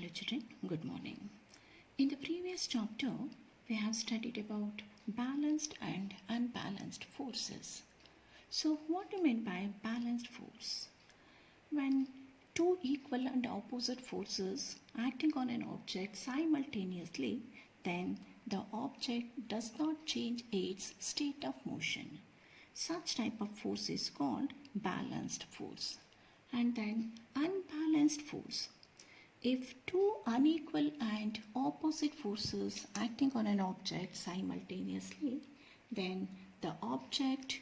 Hello children, good morning. In the previous chapter, we have studied about balanced and unbalanced forces. So what do you mean by balanced force? When two equal and opposite forces acting on an object simultaneously, then the object does not change its state of motion. Such type of force is called balanced force. And then unbalanced force. If two unequal and opposite forces acting on an object simultaneously, then the object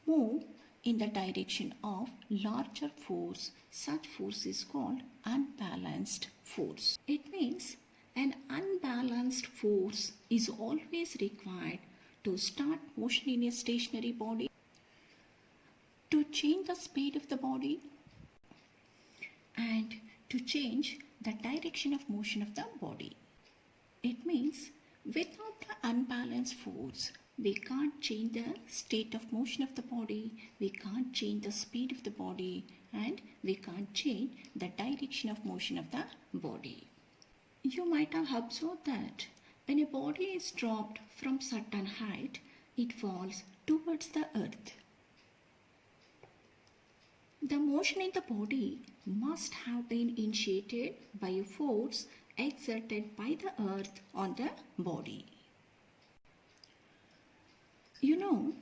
move in the direction of larger force. Such force is called unbalanced force. It means an unbalanced force is always required to start motion in a stationary body, to change the speed of the body, and to change the direction of motion of the body. It means without the unbalanced force, we can't change the state of motion of the body, we can't change the speed of the body, and we can't change the direction of motion of the body. You might have observed that when a body is dropped from certain height, it falls towards the earth. The motion in the body must have been initiated by a force exerted by the earth on the body. You know,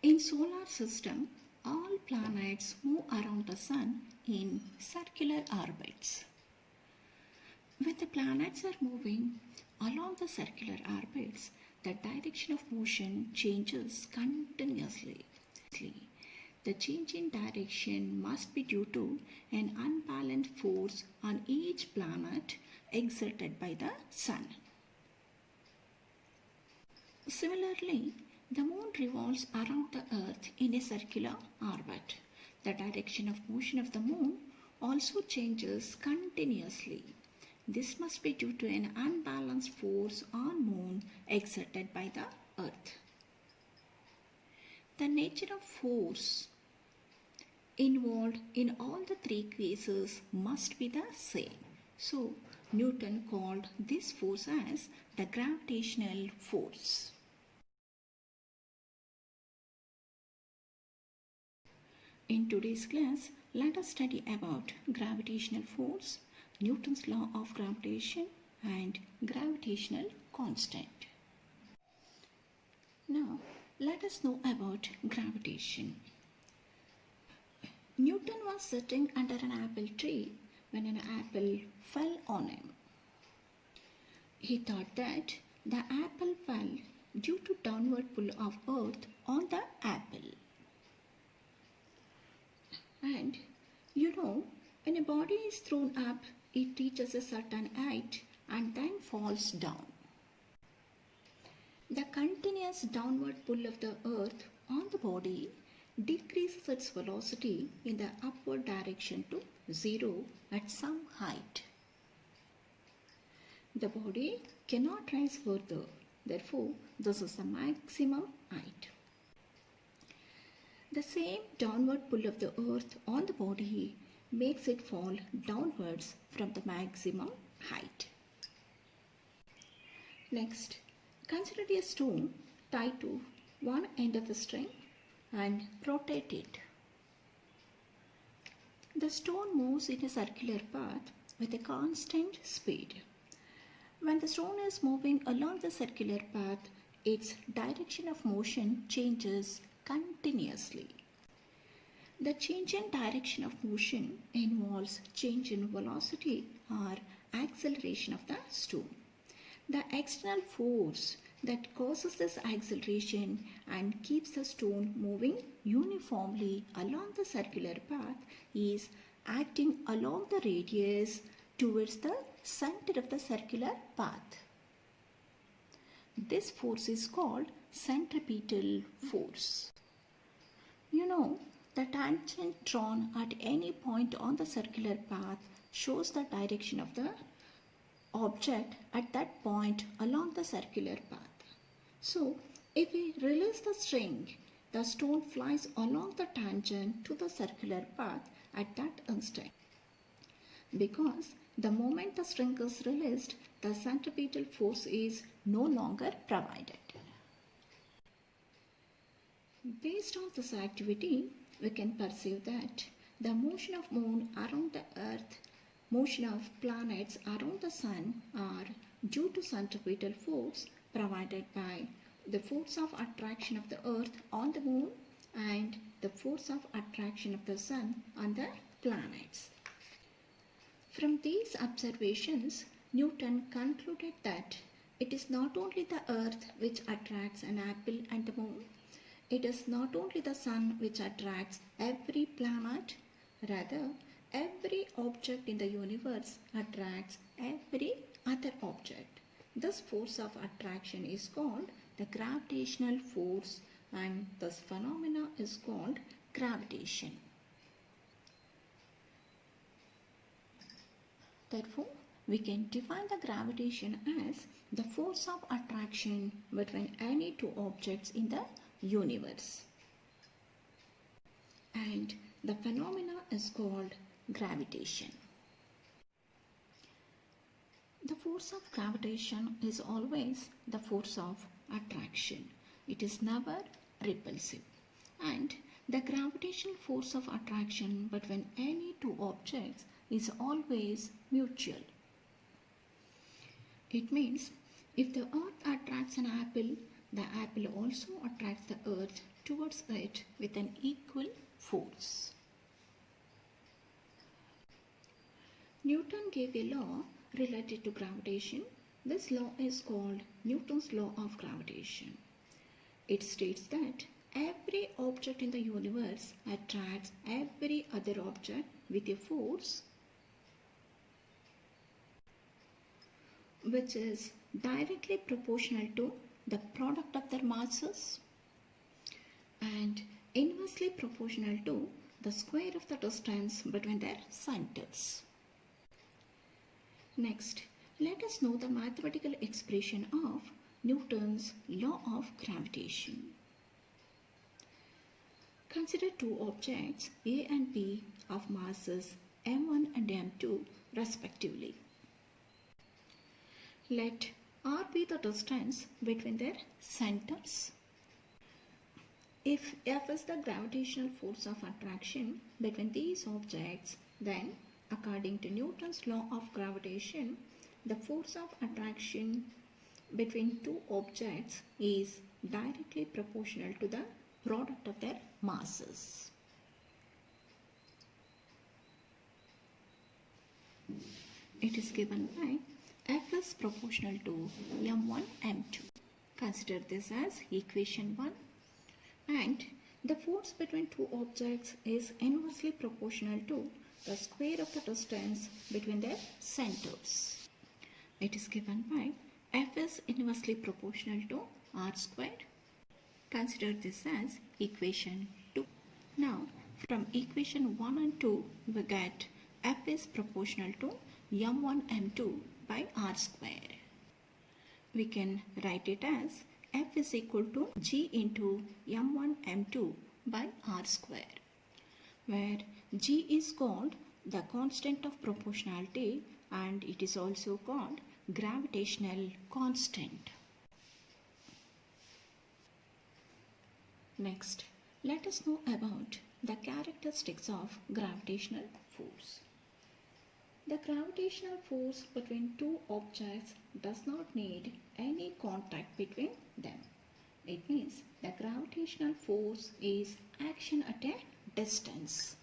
in solar system, all planets move around the sun in circular orbits. When the planets are moving along the circular orbits, the direction of motion changes continuously. The change in direction must be due to an unbalanced force on each planet exerted by the sun. Similarly, the moon revolves around the earth in a circular orbit. The direction of motion of the moon also changes continuously. This must be due to an unbalanced force on moon exerted by the earth. The nature of force involved in all the three cases must be the same. So, Newton called this force as the gravitational force. In today's class, let us study about gravitational force, Newton's law of gravitation, and gravitational constant. Now, let us know about gravitation. Newton was sitting under an apple tree when an apple fell on him. He thought that the apple fell due to downward pull of earth on the apple. And you know, when a body is thrown up, it reaches a certain height and then falls down. The continuous downward pull of the earth on the body decreases its velocity in the upward direction to 0 at some height. The body cannot rise further, therefore this is the maximum height. The same downward pull of the earth on the body makes it fall downwards from the maximum height. Next, consider a stone tied to one end of the string and rotate it. The stone moves in a circular path with a constant speed. When the stone is moving along the circular path, its direction of motion changes continuously. The change in direction of motion involves change in velocity or acceleration of the stone. The external force that causes this acceleration and keeps the stone moving uniformly along the circular path is acting along the radius towards the center of the circular path. This force is called centripetal force. You know, the tangent drawn at any point on the circular path shows the direction of the object at that point along the circular path. So, if we release the string, the stone flies along the tangent to the circular path at that instant. Because The moment the string is released, the centripetal force is no longer provided. Based on this activity, we can perceive that the motion of moon around the earth, motion of planets around the sun are due to centripetal force provided by the force of attraction of the earth on the moon and the force of attraction of the sun on the planets. From these observations, Newton concluded that it is not only the earth which attracts an apple and the moon, it is not only the sun which attracts every planet, rather every object in the universe attracts every other object. This force of attraction is called the gravitational force, and this phenomena is called gravitation. Therefore, we can define the gravitation as the force of attraction between any two objects in the universe. And the phenomena is called gravitation. The force of gravitation is always the force of attraction. It is never repulsive. And the gravitational force of attraction between any two objects is always mutual. It means if the earth attracts an apple, the apple also attracts the earth towards it with an equal force. Newton gave a law related to gravitation. This law is called Newton's law of gravitation. It states that every object in the universe attracts every other object with a force which is directly proportional to the product of their masses and inversely proportional to the square of the distance between their centers. Next, let us know the mathematical expression of Newton's law of gravitation. Consider two objects A and B of masses m1 and m2 respectively. Let r be the distance between their centers. If F is the gravitational force of attraction between these objects, then according to Newton's law of gravitation, the force of attraction between two objects is directly proportional to the product of their masses. It is given by F is proportional to m1, m2. Consider this as equation 1. And the force between two objects is inversely proportional to the square of the distance between their centers. It is given by F is inversely proportional to r squared. Consider this as equation 2. Now, from equation 1 and 2, we get F is proportional to m1 m2 by r square. We can write it as F is equal to g into m1 m2 by r square, where g is called the constant of proportionality and it is also called gravitational constant. Next, let us know about the characteristics of gravitational force. The gravitational force between two objects does not need any contact between them. It means the gravitational force is action at a distance.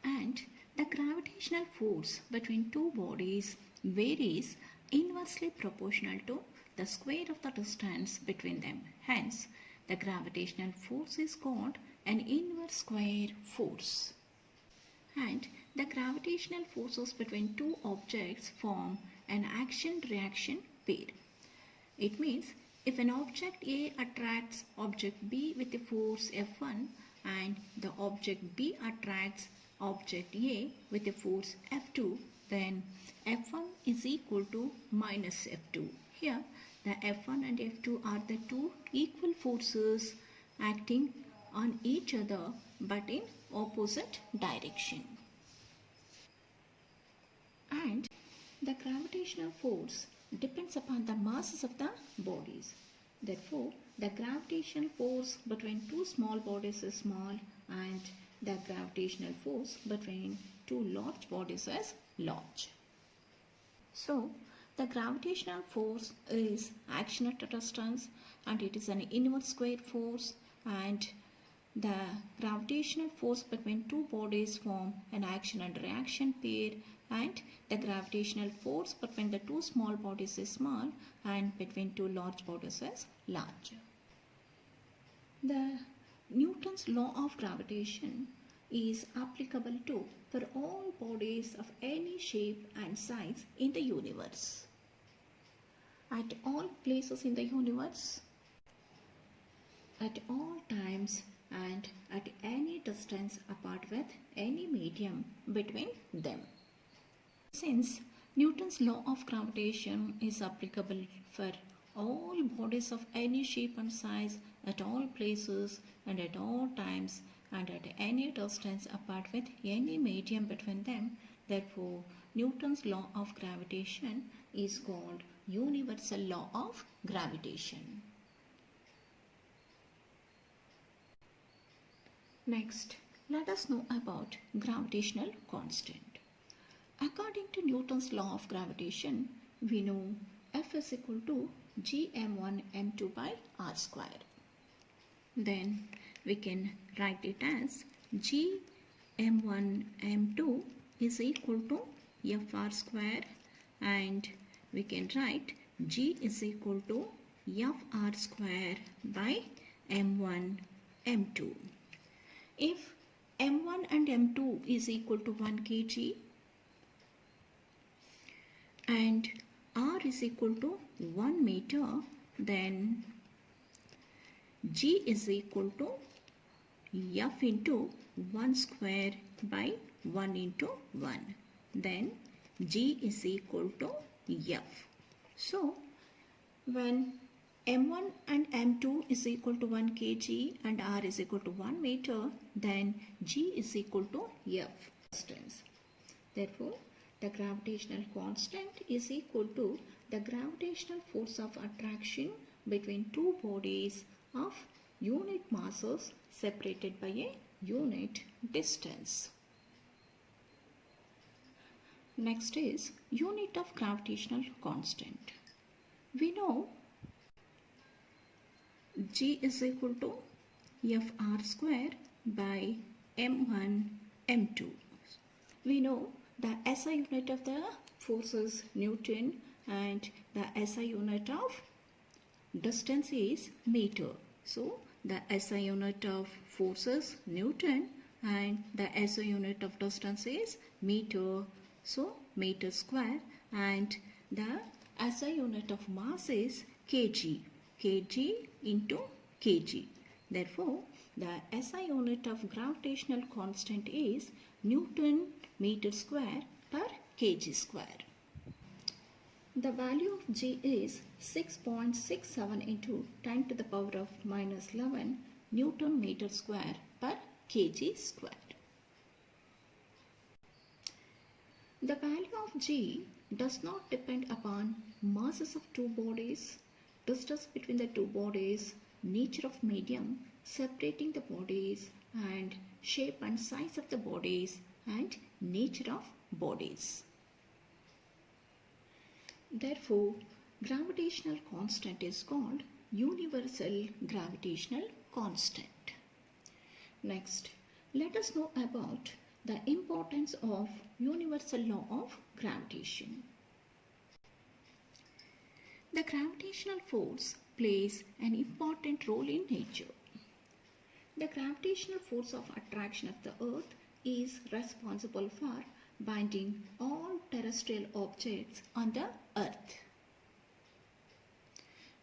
And the gravitational force between two bodies varies inversely proportional to the square of the distance between them. Hence, the gravitational force is called an inverse square force. And the gravitational forces between two objects form an action-reaction pair. It means if an object A attracts object B with a force F1 and the object B attracts object A with a force F2, then F1 is equal to minus F2. Here, the F1 and F2 are the two equal forces acting on each other but in opposite direction. And the gravitational force depends upon the masses of the bodies. Therefore, the gravitational force between two small bodies is small and the gravitational force between two large bodies is large. So, the gravitational force is action at a distance and it is an inverse square force, and the gravitational force between two bodies form an action and reaction pair, and the gravitational force between the two small bodies is small and between two large bodies is large. The Newton's law of gravitation is applicable to for all bodies of any shape and size in the universe. At all places in the universe, at all times and at any distance apart with any medium between them. Since Newton's law of gravitation is applicable for all bodies of any shape and size at all places and at all times and at any distance apart with any medium between them, therefore Newton's law of gravitation is called universal law of gravitation. Next, let us know about gravitational constant. According to Newton's law of gravitation, we know F is equal to gm1 m2 by r square. Then we can write it as gm1 m2 is equal to fr square, and we can write g is equal to fr square by m1 m2. If m1 and m2 is equal to 1 kg and r is equal to 1 meter, then g is equal to f into 1 square by 1 into 1. Then g is equal to f. So when m1 and m2 is equal to 1 kg and r is equal to 1 meter, then g is equal to f distance. Therefore, the gravitational constant is equal to the gravitational force of attraction between two bodies of unit masses separated by a unit distance. Next is unit of gravitational constant. We know g is equal to fr square by m1 m2. We know the SI unit of the force is Newton and the SI unit of distance is meter. So the SI unit of force is Newton and the SI unit of distance is meter. So meter square, and the SI unit of mass is kg. Kg into kg. Therefore, the SI unit of gravitational constant is Newton meter square per kg square. The value of g is 6.67 into 10 to the power of minus 11 Newton meter square per kg square. The value of g does not depend upon masses of two bodies, distance between the two bodies, nature of medium separating the bodies, and shape and size of the bodies and nature of bodies. Therefore, gravitational constant is called universal gravitational constant. Next, let us know about the importance of universal law of gravitation. The gravitational force plays an important role in nature. The gravitational force of attraction of the earth is responsible for binding all terrestrial objects on the earth.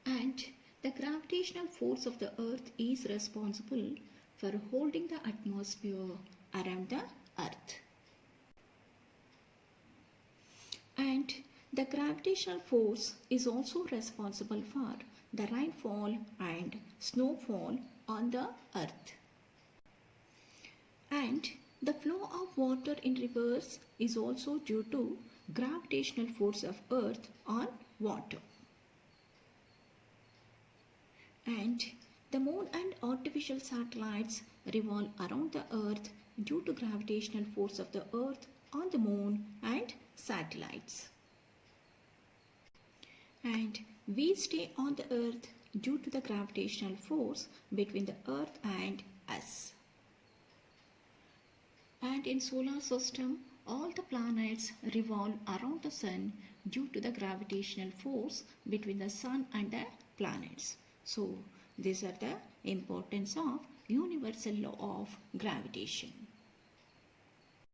And the gravitational force of the earth is responsible for holding the atmosphere around the earth. And the gravitational force is also responsible for the rainfall and snowfall on the earth. And the flow of water in rivers is also due to gravitational force of earth on water. And the moon and artificial satellites revolve around the earth due to gravitational force of the earth on the moon and satellites. And we stay on the earth due to the gravitational force between the earth and us. And in solar system, all the planets revolve around the sun due to the gravitational force between the sun and the planets. So these are the importance of universal law of gravitation.